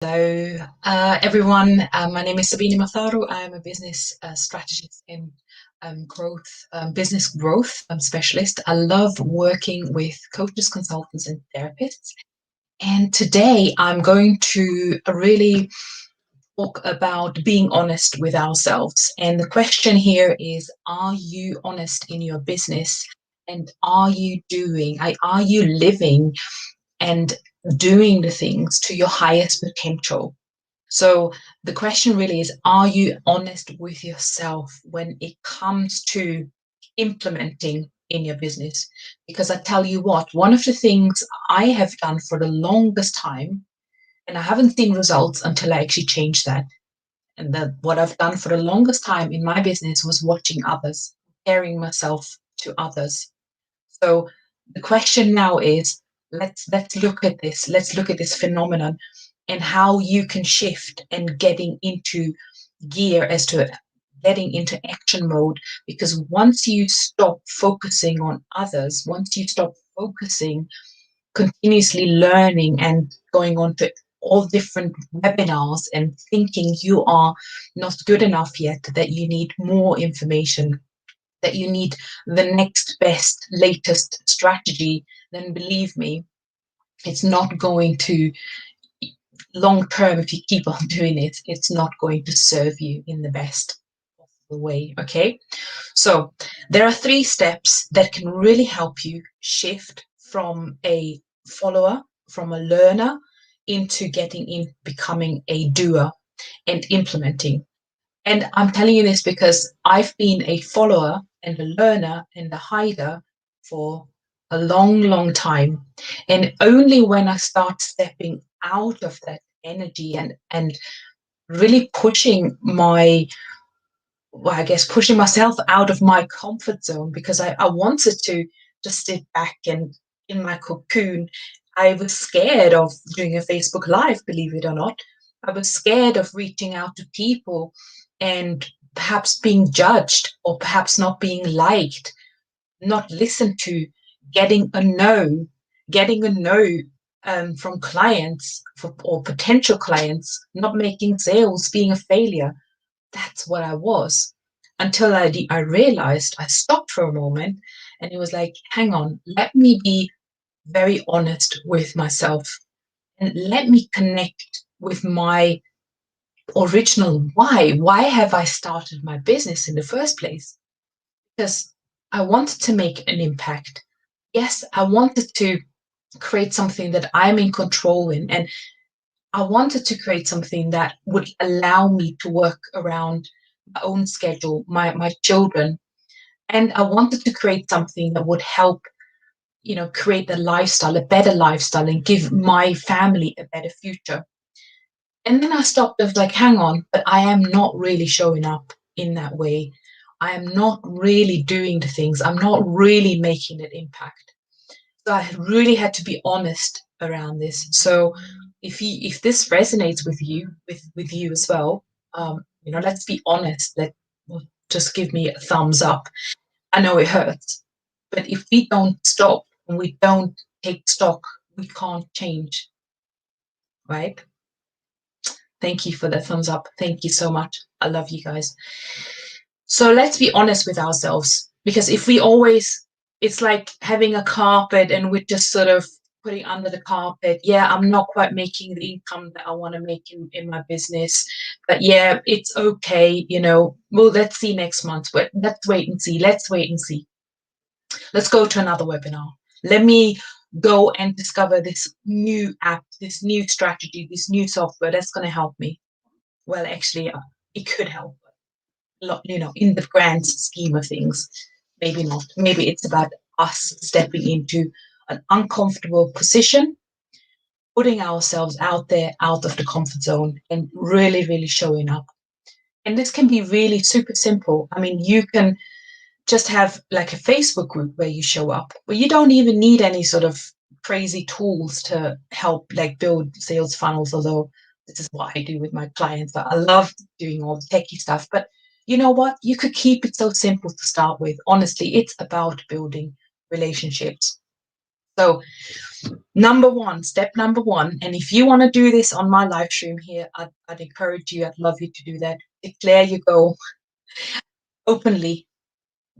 Hello, everyone. My name is Sabine Matharu. I'm a business strategist and business growth specialist. I love working with coaches, consultants, and therapists. And today I'm going to really talk about being honest with ourselves. And the question here is, are you honest in your business? And are you living and doing the things to your highest potential? So the question really is, are you honest with yourself when it comes to implementing in your business? Because I tell you what, one of the things I have done for the longest time, and I haven't seen results until I actually changed that. And what I've done for the longest time in my business was watching others, comparing myself to others. So the question now is, let's look at this. Let's look at this phenomenon and how you can shift and getting into gear as to getting into action mode. Because once you stop focusing on others, once you stop focusing, continuously learning and going on to all different webinars and thinking you are not good enough yet, that you need more information, that you need the next best, latest strategy, then believe me, it's not going to, long term, if you keep on doing it, it's not going to serve you in the best possible way. Okay. So there are 3 steps that can really help you shift from a follower, from a learner, into getting in, becoming a doer and implementing. And I'm telling you this because I've been a follower and a learner and a hider for a long, long time. And only when I start stepping out of that energy and really pushing pushing myself out of my comfort zone, because I wanted to just sit back and in my cocoon. I was scared of doing a Facebook Live, believe it or not. I was scared of reaching out to people and perhaps being judged or perhaps not being liked, not listened to, getting a no, from clients or potential clients, not making sales, being a failure. That's what I was, until I realized. I stopped for a moment and it was like, hang on, let me be very honest with myself and let me connect with my original why. Why have I started my business in the first place? Because I wanted to make an impact. Yes, I wanted to create something that I'm in control in, and I wanted to create something that would allow me to work around my own schedule, my children. And I wanted to create something that would help, create a lifestyle, a better lifestyle, and give my family a better future. And then I stopped. I was like, hang on, but I am not really showing up in that way. I am not really doing the things. I'm not really making an impact. So I really had to be honest around this. So if this resonates with you, with you as well, let's be honest. Just give me a thumbs up. I know it hurts, but if we don't stop and we don't take stock, we can't change, right? Thank you for the thumbs up. Thank you so much. I love you guys. So let's be honest with ourselves, because if we always, it's like having a carpet and we're just sort of putting under the carpet. Yeah, I'm not quite making the income that I want to make in my business, but yeah, it's okay. Well, let's see next month, but let's wait and see. Let's wait and see. Let's go to another webinar. Let me go and discover this new app, this new strategy, this new software that's going to help me. Well, actually, it could help. In the grand scheme of things, maybe not. Maybe it's about us stepping into an uncomfortable position, putting ourselves out there, out of the comfort zone, and really, really showing up. And this can be really super simple. I mean, you can just have like a Facebook group where you show up, but you don't even need any sort of crazy tools to help like build sales funnels, although this is what I do with my clients. I love doing all the techie stuff, but you know what? You could keep it so simple to start with. Honestly, it's about building relationships. So step number one, and if you want to do this on my live stream here, I'd encourage you, I'd love you to do that. Declare your goal openly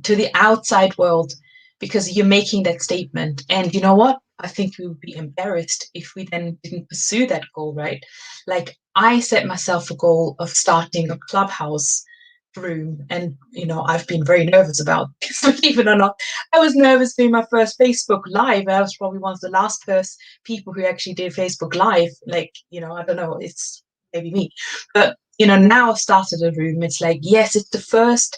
to the outside world, because you're making that statement. And you know what? I think we would be embarrassed if we then didn't pursue that goal, right? Like, I set myself a goal of starting a Clubhouse room, and I've been very nervous about this, believe it or not. I was nervous doing my first Facebook Live. I was probably one of the last people who actually did Facebook Live. Like, I don't know, it's maybe me. But now I've started a room. It's like, yes, it's the first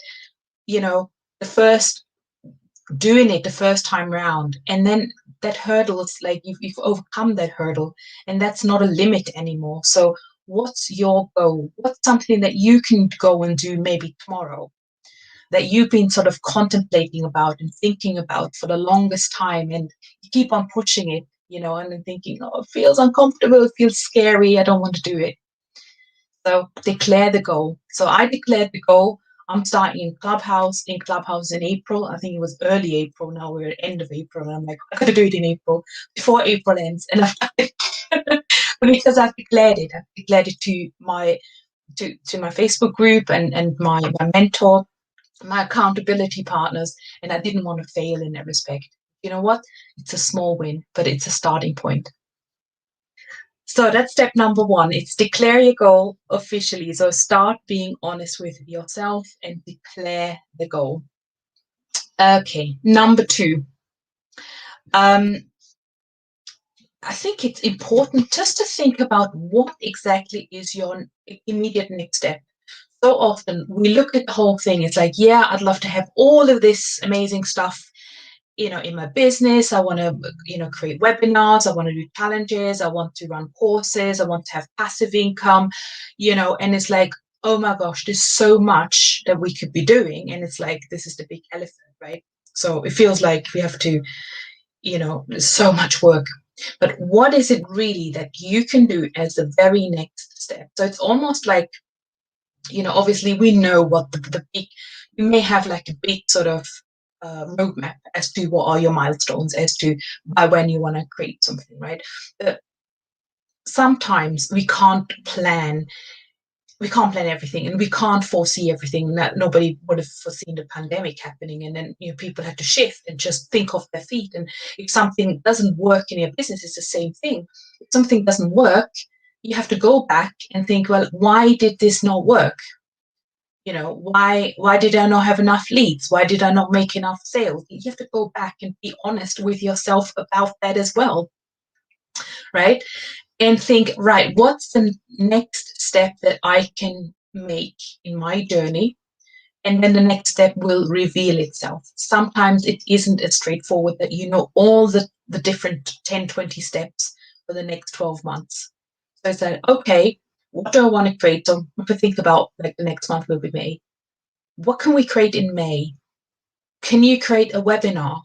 doing it the first time round, and then that hurdle is like you've overcome that hurdle, and that's not a limit anymore. So what's your goal? What's something that you can go and do maybe tomorrow, that you've been sort of contemplating about and thinking about for the longest time, and you keep on pushing it, and then thinking, oh, it feels uncomfortable, it feels scary, I don't want to do it. So declare the goal. So I declared the goal. I'm starting in Clubhouse in April. I think it was early April. Now we're at end of April. And I'm like, I gotta do it in April before April ends. And I've done it because I've declared it. I've declared it to my Facebook group and my mentor, my accountability partners, and I didn't want to fail in that respect. You know what? It's a small win, but it's a starting point. So that's step number one. It's declare your goal officially. So start being honest with yourself and declare the goal. Okay, number two. I think it's important just to think about what exactly is your immediate next step. So often we look at the whole thing. It's like, yeah, I'd love to have all of this amazing stuff in my business. I want to, create webinars. I want to do challenges. I want to run courses. I want to have passive income, and it's like, oh my gosh, there's so much that we could be doing. And it's like, this is the big elephant, right? So it feels like we have to, there's so much work. But what is it really that you can do as the very next step? So it's almost like, obviously we know what the big, you may have like a big sort of roadmap as to what are your milestones, as to by when you want to create something, right? But sometimes we can't plan everything, and we can't foresee everything. That nobody would have foreseen the pandemic happening, and then people had to shift and just think off their feet. And if something doesn't work in your business, it's the same thing. If something doesn't work, you have to go back and think, well, why did this not work? Why did I not have enough leads? Why did I not make enough sales? You have to go back and be honest with yourself about that as well, right? And think, right, what's the next step that I can make in my journey? And then the next step will reveal itself. Sometimes it isn't as straightforward that all the different 10, 20 steps for the next 12 months. So it's like, okay, what do I want to create? So if I think about like the next month will be May. What can we create in May? Can you create a webinar?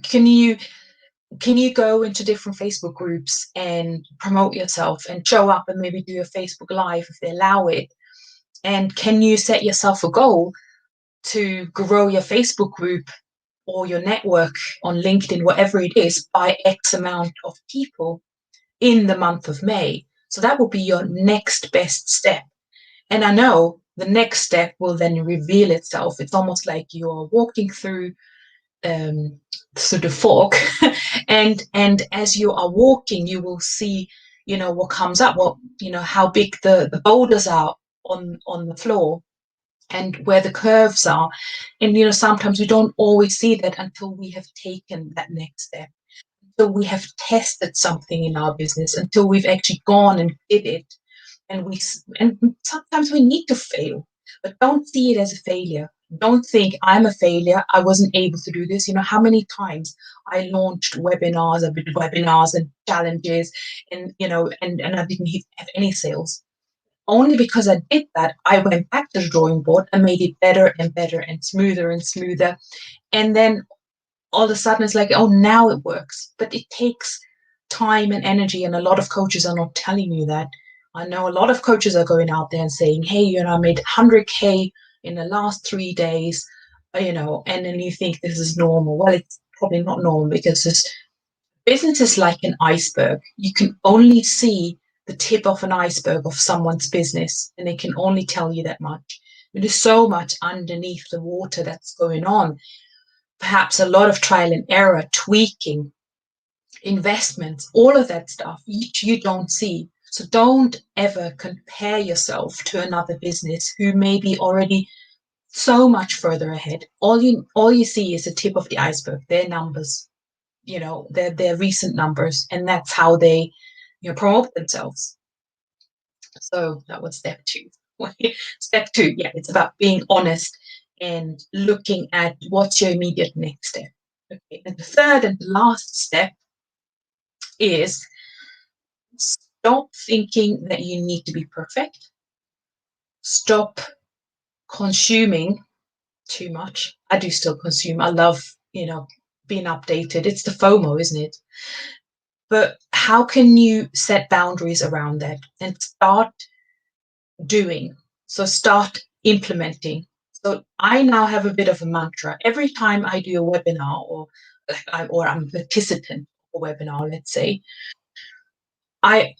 Can you go into different Facebook groups and promote yourself and show up and maybe do a Facebook Live if they allow it? And can you set yourself a goal to grow your Facebook group or your network on LinkedIn, whatever it is, by X amount of people in the month of May? So that will be your next best step. And I know the next step will then reveal itself. It's almost like you're walking through sort of fork, and as you are walking, you will see, what comes up, how big the boulders are on the floor, and where the curves are. And sometimes we don't always see that until we have taken that next step, until we have tested something in our business, until we've actually gone and did it. And sometimes we need to fail, but don't see it as a failure. Don't think I'm a failure, I wasn't able to do this. How many times I launched webinars, I did webinars and challenges, and I didn't have any sales. Only because I did that, I went back to the drawing board and made it better and better and smoother and smoother. And then all of a sudden it's like, oh, now it works. But it takes time and energy, and a lot of coaches are not telling you that. I know a lot of coaches are going out there and saying, hey, I made 100K in the last 3 days, and then you think this is normal. Well, it's probably not normal, because there's business is like an iceberg. You can only see the tip of an iceberg of someone's business, and they can only tell you that much. There's so much underneath the water that's going on. Perhaps a lot of trial and error, tweaking, investments, all of that stuff you don't see. So don't ever compare yourself to another business who may be already so much further ahead. All you see is the tip of the iceberg, their numbers, their recent numbers, and that's how they promote themselves. So that was step 2. Step 2, yeah, it's about being honest and looking at what's your immediate next step. Okay, and the third and the last step is stop thinking that you need to be perfect. Stop consuming too much. I do still consume. I love, being updated. It's the FOMO, isn't it? But how can you set boundaries around that and start doing? So start implementing. So I now have a bit of a mantra. Every time I do a webinar or I'm a participant of a webinar, let's say, I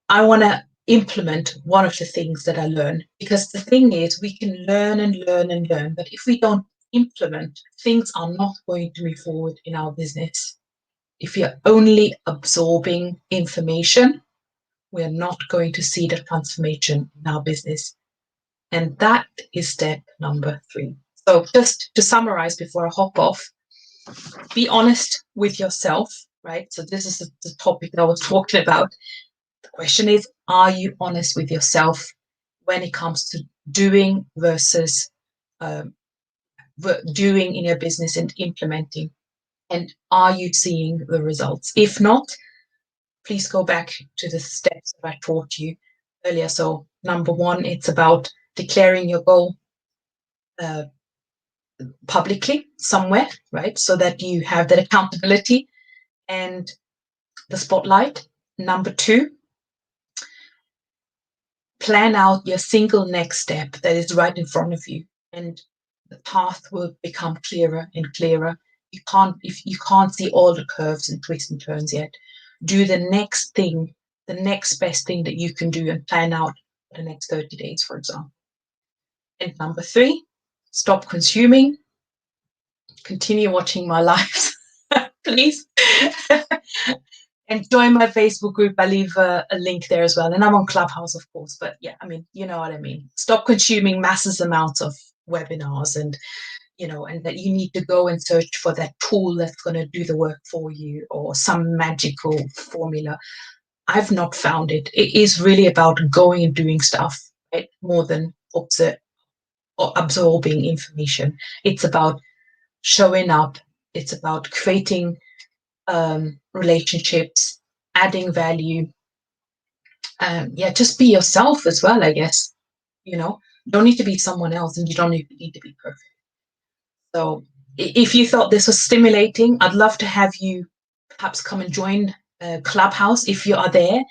want to implement one of the things that I learn, because the thing is, we can learn and learn and learn, but if we don't implement, things are not going to move forward in our business. If you're only absorbing information, we're not going to see the transformation in our business. And that is step number 3. So just to summarize before I hop off, be honest with yourself, right? So this is the topic that I was talking about. The question is, are you honest with yourself when it comes to doing versus doing in your business and implementing? And are you seeing the results? If not, please go back to the steps that I taught you earlier. So number 1, it's about declaring your goal publicly somewhere, right? So that you have that accountability and the spotlight. Number 2, plan out your single next step that is right in front of you, and the path will become clearer and clearer. If you can't see all the curves and twists and turns yet, do the next thing, the next best thing that you can do, and plan out the next 30 days, for example. And number 3, stop consuming. Continue watching my lives, please. And join my Facebook group. I leave a link there as well. And I'm on Clubhouse, of course. But yeah, I mean, you know what I mean. Stop consuming massive amounts of webinars and that you need to go and search for that tool that's going to do the work for you or some magical formula. I've not found it. It is really about going and doing stuff, right? More than absorbing information. It's about showing up. It's about creating relationships, adding value. Just be yourself as well, I guess. You don't need to be someone else, and you don't need to be perfect. So if you thought this was stimulating, I'd love to have you perhaps come and join Clubhouse if you are there.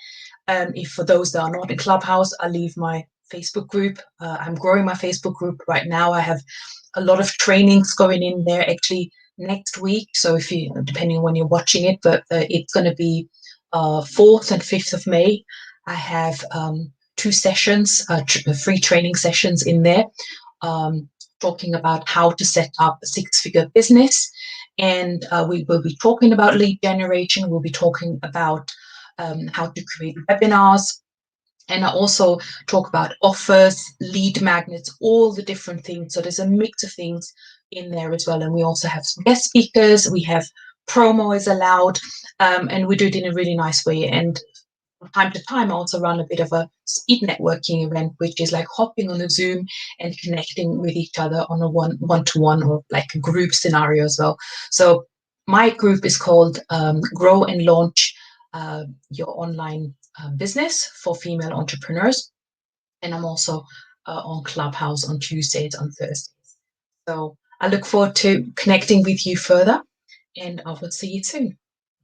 If for those that are not in Clubhouse, I'll leave my Facebook group. I'm growing my Facebook group right now. I have a lot of trainings going in there actually next week. So if you, depending on when you're watching it, but it's going to be 4th and 5th of May. I have 2 sessions, free training sessions in there, talking about how to set up a 6-figure business. And we will be talking about lead generation. We'll be talking about how to create webinars. And I also talk about offers, lead magnets, all the different things. So there's a mix of things in there as well. And we also have some guest speakers. We have promo is allowed, and we do it in a really nice way. And from time to time, I also run a bit of a speed networking event, which is like hopping on a Zoom and connecting with each other on a one-to-one or like a group scenario as well. So my group is called Grow and Launch Your Online Business for Female Entrepreneurs. And I'm also on Clubhouse on Tuesdays and Thursdays. So I look forward to connecting with you further, and I will see you soon.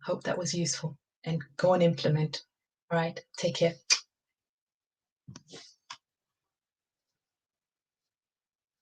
Hope that was useful, and go and implement. All right, take care.